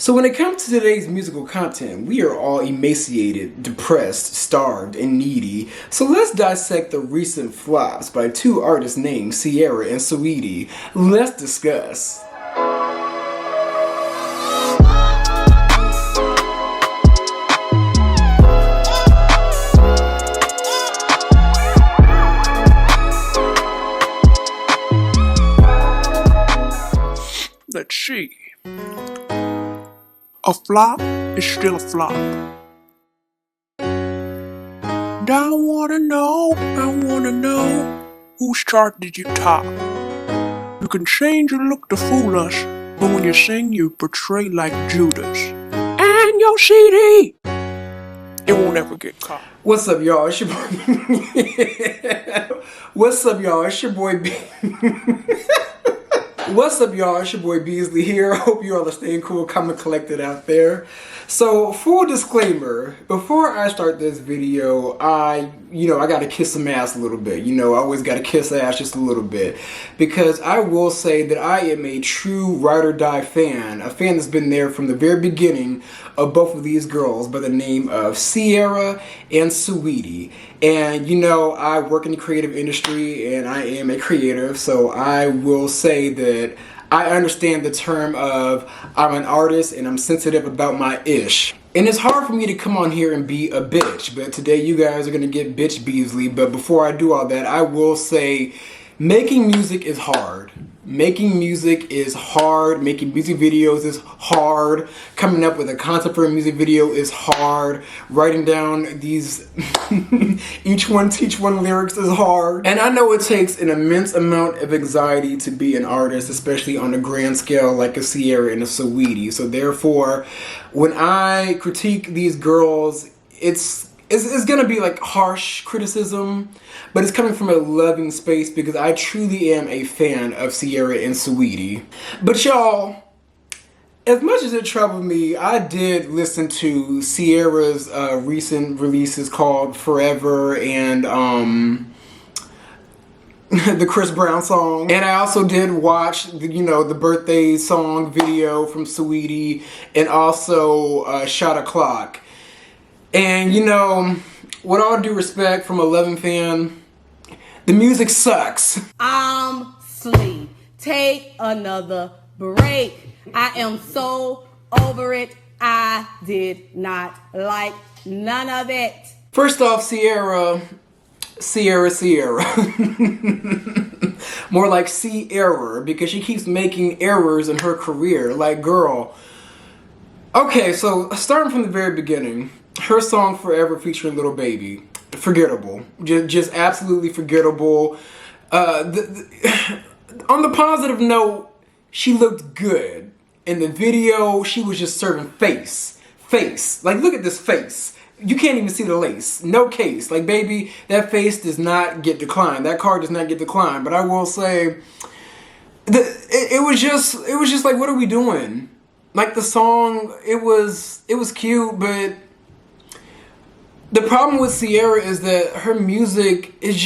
So when it comes to today's musical content, we are all emaciated, depressed, starved, and needy. So let's dissect the recent flops by two artists named Ciara and Saweetie. Let's discuss. Let's see. A flop is still a flop. And I wanna know, whose chart did you top? You can change your look to fool us, but when you sing, you portray like Judas. And your CD, it won't ever get caught. What's up, y'all? It's your boy. What's up, y'all? It's your boy B. What's up, y'all? It's your boy Beasley here. I hope you all are staying cool, calm, and collected out there. So, full disclaimer, before I start this video, I gotta kiss some ass a little bit. I always gotta kiss ass just a little bit. Because I will say that I am a true ride or die fan. A fan that's been there from the very beginning of both of these girls by the name of Ciara and Saweetie. And I work in the creative industry and I am a creative, so I will say that I understand the term of I'm an artist and I'm sensitive about my ish. And it's hard for me to come on here and be a bitch, but today you guys are gonna get bitch Beasley. But before I do all that, I will say making music is hard. Making music is hard. Making music videos is hard. Coming up with a concept for a music video is hard. Writing down these each one teach one lyrics is hard. And I know it takes an immense amount of anxiety to be an artist, especially on a grand scale like a Ciara and a Saweetie. So therefore, when I critique these girls, it's gonna be like harsh criticism, but it's coming from a loving space because I truly am a fan of Ciara and Saweetie. But y'all, as much as it troubled me, I did listen to Ciara's recent releases called Forever and the Chris Brown song. And I also did watch the birthday song video from Saweetie and also Shot O'Clock. And with all due respect from a loving fan, the music sucks. I'm sleep. Take another break. I am so over it. I did not like none of it. First off, Ciara. More like C-error, because she keeps making errors in her career. Like, girl. Okay, so starting from the very beginning, her song Forever featuring Lil Baby, forgettable. Just absolutely forgettable. On the positive note, she looked good. In the video, she was just serving face. Like, look at this face. You can't even see the lace. No case. Like, baby, that face does not get declined. That card does not get declined. But I will say, it was just like, what are we doing? Like, the song, it was cute, but the problem with Ciara is that her music is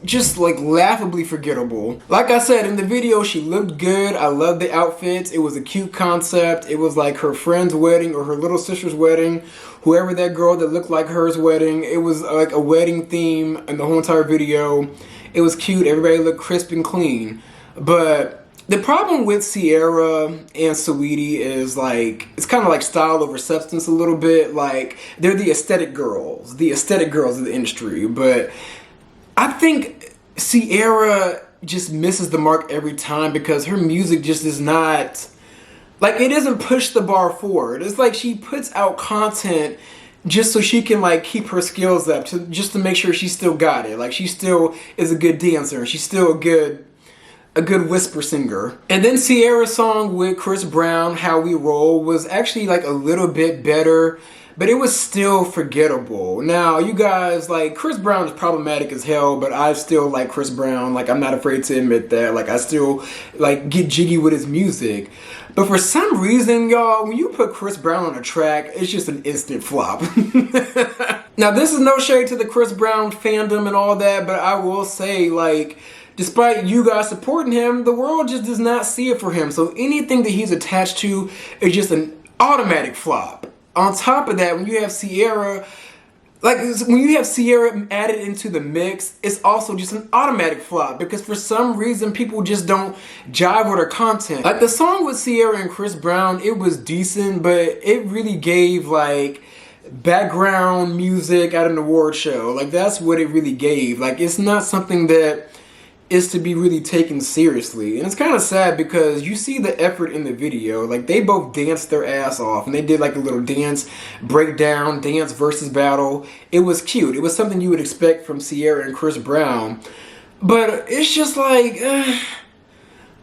just like laughably forgettable. Like I said, in the video, she looked good. I loved the outfits. It was a cute concept. It was like her friend's wedding or her little sister's wedding. Whoever that girl that looked like her's wedding. It was like a wedding theme in the whole entire video. It was cute. Everybody looked crisp and clean. But the problem with Ciara and Saweetie is like, it's kind of like style over substance a little bit. Like, they're the aesthetic girls of the industry. But I think Ciara just misses the mark every time because her music just is not, like, it doesn't push the bar forward. It's like she puts out content just so she can like keep her skills up, just to make sure she still got it. Like, she still is a good dancer. She's still a good whisper singer. And then Ciara's song with Chris Brown, How We Roll, was actually like a little bit better, but it was still forgettable. Now, you guys, like, Chris Brown is problematic as hell, but I still like Chris Brown. Like, I'm not afraid to admit that. Like, I still like get jiggy with his music. But for some reason, y'all, when you put Chris Brown on a track, it's just an instant flop. Now, this is no shade to the Chris Brown fandom and all that, but I will say, like, despite you guys supporting him, the world just does not see it for him. So anything that he's attached to is just an automatic flop. On top of that, when you have Ciara, like when you have Ciara added into the mix, it's also just an automatic flop because for some reason people just don't jive with her content. Like the song with Ciara and Chris Brown, it was decent, but it really gave like background music at an award show. Like that's what it really gave. Like it's not something that is to be really taken seriously. And it's kind of sad because you see the effort in the video. Like they both danced their ass off and they did like a little dance breakdown, dance versus battle. It was cute. It was something you would expect from Ciara and Chris Brown. But it's just like I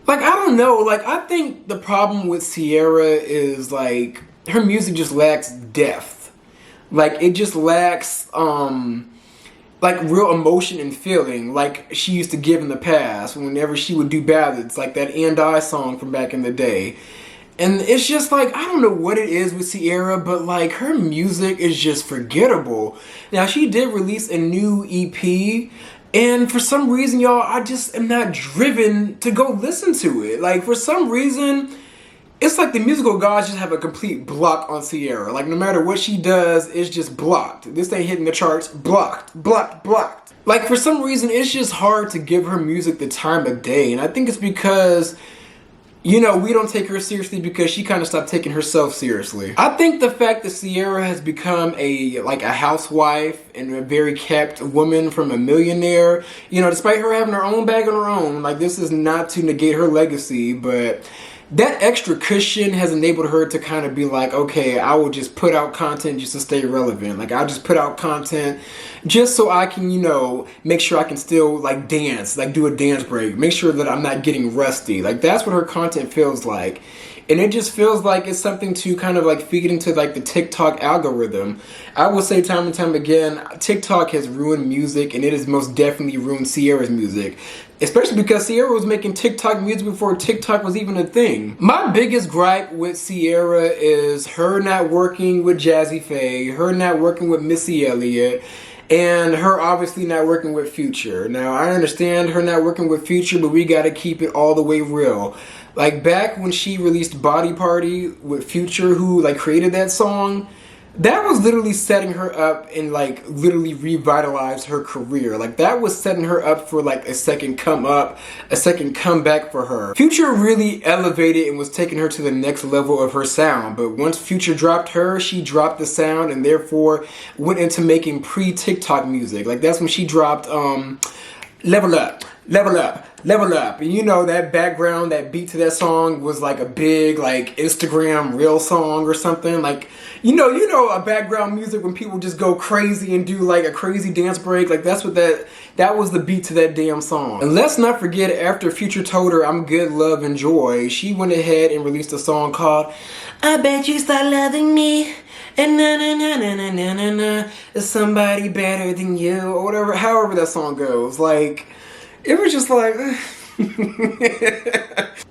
don't know. Like I think the problem with Ciara is like her music just lacks depth. Like it just lacks like real emotion and feeling like she used to give in the past whenever she would do ballads, like that And I song from back in the day. And it's just like, I don't know what it is with Ciara, but like her music is just forgettable. Now she did release a new EP, and for some reason, y'all, I just am not driven to go listen to it. Like for some reason, it's like the musical gods just have a complete block on Ciara. Like no matter what she does, it's just blocked. This ain't hitting the charts. Blocked, blocked, blocked. Like for some reason, it's just hard to give her music the time of day. And I think it's because, you know, we don't take her seriously because she kind of stopped taking herself seriously. I think the fact that Ciara has become a housewife and a very kept woman from a millionaire, you know, despite her having her own bag on her own, like this is not to negate her legacy, but that extra cushion has enabled her to kind of be like, okay, I will just put out content just to stay relevant. Like I'll just put out content just so I can, you know, make sure I can still like dance, like do a dance break, make sure that I'm not getting rusty. Like that's what her content feels like. And it just feels like it's something to kind of like feed into like the TikTok algorithm. I will say time and time again, TikTok has ruined music, and it has most definitely ruined Ciara's music. Especially because Ciara was making TikTok music before TikTok was even a thing. My biggest gripe with Ciara is her not working with Jazzy Faye, her not working with Missy Elliott, and her obviously not working with Future. Now, I understand her not working with Future, but we gotta keep it all the way real. Like back when she released Body Party with Future, who like created that song, that was literally setting her up and like literally revitalized her career. Like that was setting her up for like a second come up, a second comeback for her. Future really elevated and was taking her to the next level of her sound. But once Future dropped her, she dropped the sound and therefore went into making pre-TikTok music. Like that's when she dropped Level Up, Level Up, Level Up. And you know that background, that beat to that song was like a big like Instagram reel song or something. Like, you know a background music when people just go crazy and do like a crazy dance break. Like that's what that was the beat to that damn song. And let's not forget, after Future told her I'm good, love, and joy, she went ahead and released a song called I Bet You Start Loving Me. And na na na na na na na na, is somebody better than you, or whatever, however that song goes. Like, it was just like,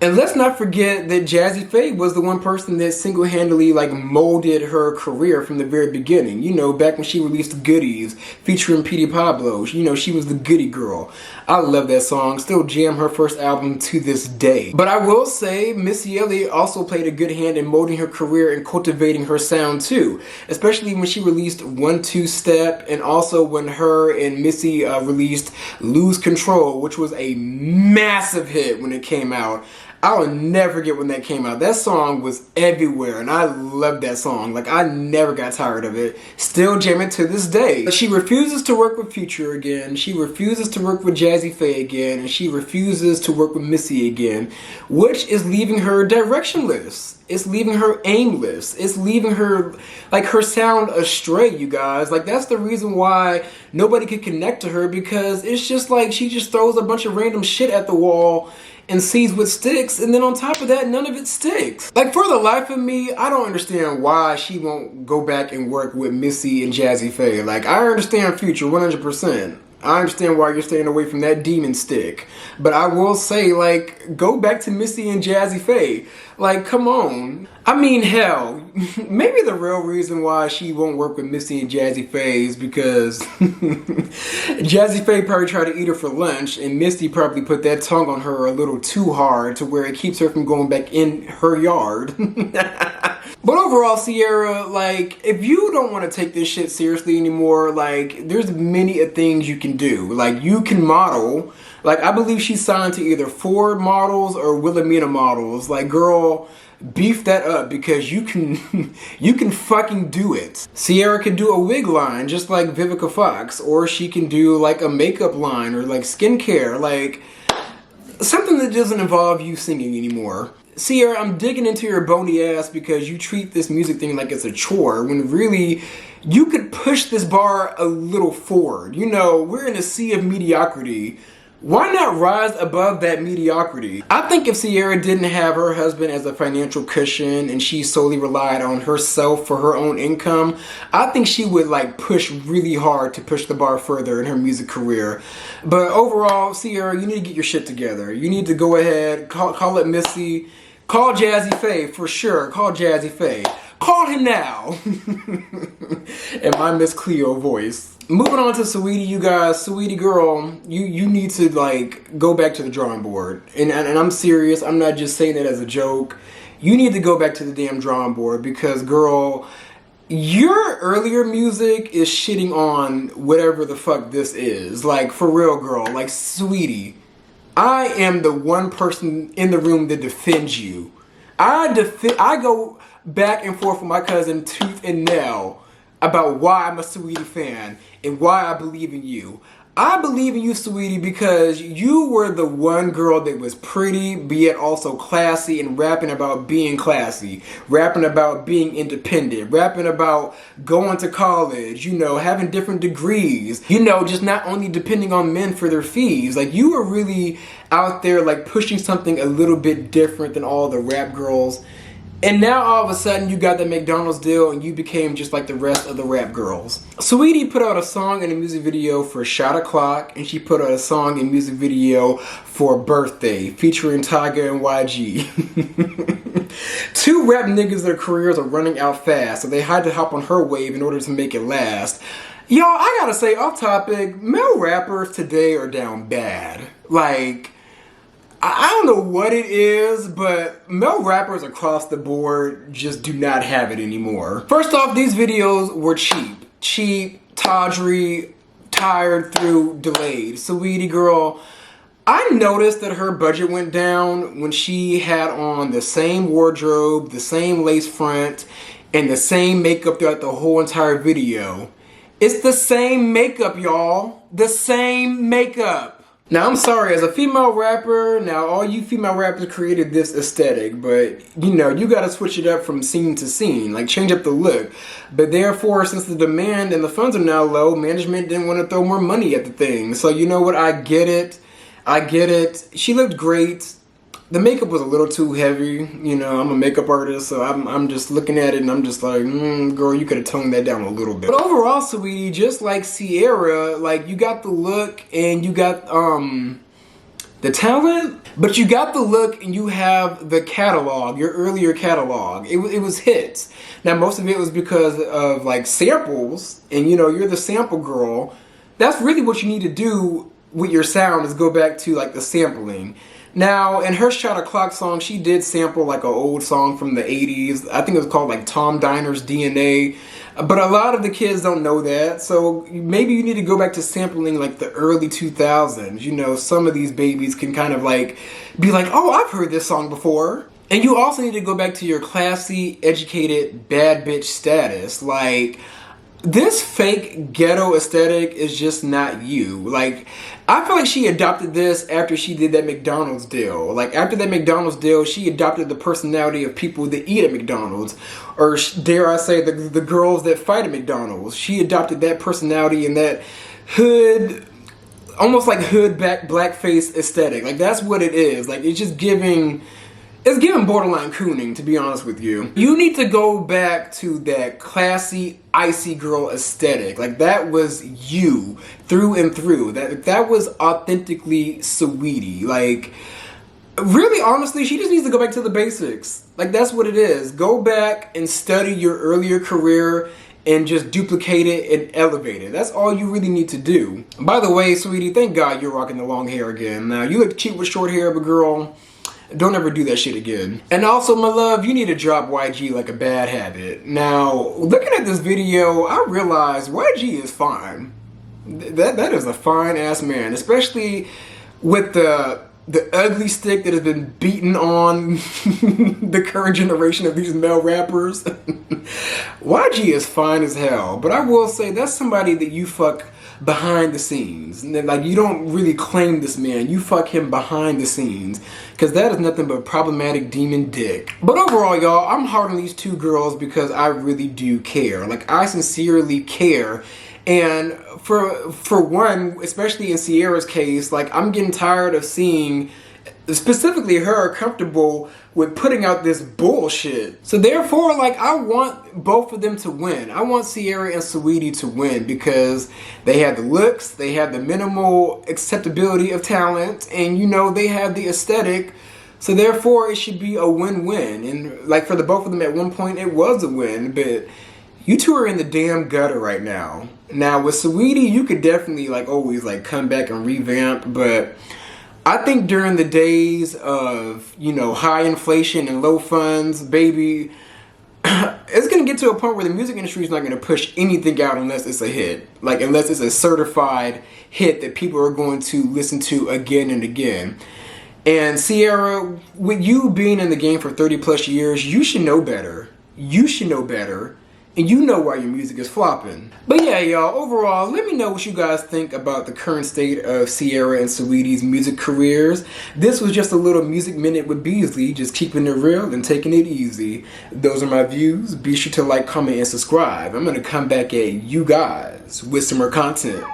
and let's not forget that Jazzy Faye was the one person that single-handedly like molded her career from the very beginning. You know, back when she released Goodies featuring Petey Pablo, you know, she was the goody girl. I love that song, still jam her first album to this day. But I will say Missy Elliott also played a good hand in molding her career and cultivating her sound too, especially when she released 1-2 Step, and also when her and Missy released Lose Control, which was a massive hit when it came out. I will never forget when that came out. That song was everywhere, and I loved that song. Like, I never got tired of it. Still jam it to this day. But she refuses to work with Future again. She refuses to work with Jazzy Faye again. And she refuses to work with Missy again, which is leaving her directionless. It's leaving her aimless. It's leaving her, like, her sound astray, you guys. Like, that's the reason why nobody could connect to her, because it's just like she just throws a bunch of random shit at the wall and sees what sticks, and then on top of that, none of it sticks. Like, for the life of me, I don't understand why she won't go back and work with Missy and Jazzy Faye. Like, I understand Future 100%. I understand why you're staying away from that demon stick. But I will say, like, go back to Missy and Jazzy Faye. Like, come on. I mean, hell, maybe the real reason why she won't work with Missy and Jazzy Faye is because Jazzy Faye probably tried to eat her for lunch, and Missy probably put that tongue on her a little too hard to where it keeps her from going back in her yard. But overall, Ciara, like, if you don't want to take this shit seriously anymore, like, there's many things you can do. Like, you can model. Like, I believe she's signed to either Ford Models or Wilhelmina Models. Like, girl, beef that up because you can you can fucking do it. Ciara can do a wig line just like Vivica Fox, or she can do like a makeup line or like skincare, like something that doesn't involve you singing anymore. Ciara, I'm digging into your bony ass because you treat this music thing like it's a chore when really you could push this bar a little forward. You know, we're in a sea of mediocrity. Why not rise above that mediocrity? I think if Ciara didn't have her husband as a financial cushion and she solely relied on herself for her own income, I think she would like push really hard to push the bar further in her music career. But overall, Ciara, you need to get your shit together. You need to go ahead, call it Missy, call Jazzy Faye for sure, call Jazzy Faye. Call him now. In my Miss Cleo voice. Moving on to Saweetie, you guys. Saweetie girl, you need to like go back to the drawing board. And I'm serious. I'm not just saying it as a joke. You need to go back to the damn drawing board because girl, your earlier music is shitting on whatever the fuck this is. Like for real, girl. Like Saweetie, I am the one person in the room that defends you. I go back and forth with my cousin tooth and nail about why I'm a Saweetie fan and why I believe in you. I believe in you, Saweetie, because you were the one girl that was pretty, but yet also classy, and rapping about being classy, rapping about being independent, rapping about going to college, you know, having different degrees, you know, just not only depending on men for their fees. Like, you were really out there, like, pushing something a little bit different than all the rap girls. And now all of a sudden you got the McDonald's deal and you became just like the rest of the rap girls. Saweetie put out a song and a music video for Shot O'Clock, and she put out a song and music video for Birthday featuring Tyga and YG. Two rap niggas, their careers are running out fast, so they had to hop on her wave in order to make it last. Y'all, I gotta say, off topic, male rappers today are down bad. Like, I don't know what it is, but male rappers across the board just do not have it anymore. First off, these videos were cheap. Cheap, tawdry, tired through, delayed. Saweetie girl, I noticed that her budget went down when she had on the same wardrobe, the same lace front, and the same makeup throughout the whole entire video. It's the same makeup, y'all. The same makeup. Now, I'm sorry, as a female rapper, now all you female rappers created this aesthetic, but, you know, you gotta switch it up from scene to scene, like change up the look. But therefore, since the demand and the funds are now low, management didn't want to throw more money at the thing. So, you know what, I get it. I get it. She looked great. The makeup was a little too heavy. You know, I'm a makeup artist, so I'm just looking at it and I'm just like, girl, you could have toned that down a little bit. But overall, Saweetie, just like Ciara, like, you got the look and you got the talent, but you got the look and you have the catalog, your earlier catalog. It was hits. Now, most of it was because of like samples, and you know, you're the sample girl. That's really what you need to do with your sound, is go back to like the sampling. Now, in her Shot O'Clock song, she did sample like an old song from the 80s. I think it was called like Tom Diner's DNA. But a lot of the kids don't know that. So maybe you need to go back to sampling like the early 2000s. You know, some of these babies can kind of like be like, oh, I've heard this song before. And you also need to go back to your classy, educated, bad bitch status. Like, this fake ghetto aesthetic is just not you. Like, I feel like she adopted this after she did that McDonald's deal. Like, after that McDonald's deal, she adopted the personality of people that eat at McDonald's. Or dare I say, the girls that fight at McDonald's. She adopted that personality and that hood, almost like hood blackface aesthetic. Like, that's what it is. Like, it's just giving... It's giving borderline cooning, to be honest with you. You need to go back to that classy, icy girl aesthetic. Like, that was you through and through. That was authentically Saweetie. Like, really, honestly, she just needs to go back to the basics. Like, that's what it is. Go back and study your earlier career and just duplicate it and elevate it. That's all you really need to do. By the way, Saweetie, thank God you're rocking the long hair again. Now, you look cute with short hair, but girl, don't ever do that shit again. And also, my love, you need to drop YG like a bad habit. Now, looking at this video, I realized YG is fine. That is a fine ass man, especially with the ugly stick that has been beaten on the current generation of these male rappers. YG is fine as hell, but I will say that's somebody that you fuck behind the scenes. Like, you don't really claim this man, you fuck him behind the scenes, because that is nothing but problematic demon dick. But overall, y'all, I'm hard on these two girls because I really do care. Like, I sincerely care. And for one, especially in Ciara's case, like, I'm getting tired of seeing specifically her comfortable with putting out this bullshit. So therefore, like, I want both of them to win. I want Ciara and Saweetie to win because they have the looks, they have the minimal acceptability of talent, and you know, they have the aesthetic. So therefore, it should be a win-win. And like, for the both of them at one point, it was a win, but you two are in the damn gutter right now. Now with Saweetie, you could definitely like always like come back and revamp, but I think during the days of, you know, high inflation and low funds, baby, it's gonna get to a point where the music industry is not gonna push anything out unless it's a hit. Like, unless it's a certified hit that people are going to listen to again and again. And Ciara, with you being in the game for 30 plus years, you should know better. You should know better. And you know why your music is flopping. But yeah, y'all, overall, let me know what you guys think about the current state of Ciara and Saweetie's music careers. This was just a little music minute with Beasley, just keeping it real and taking it easy. Those are my views. Be sure to like, comment, and subscribe. I'm gonna come back at you guys with some more content.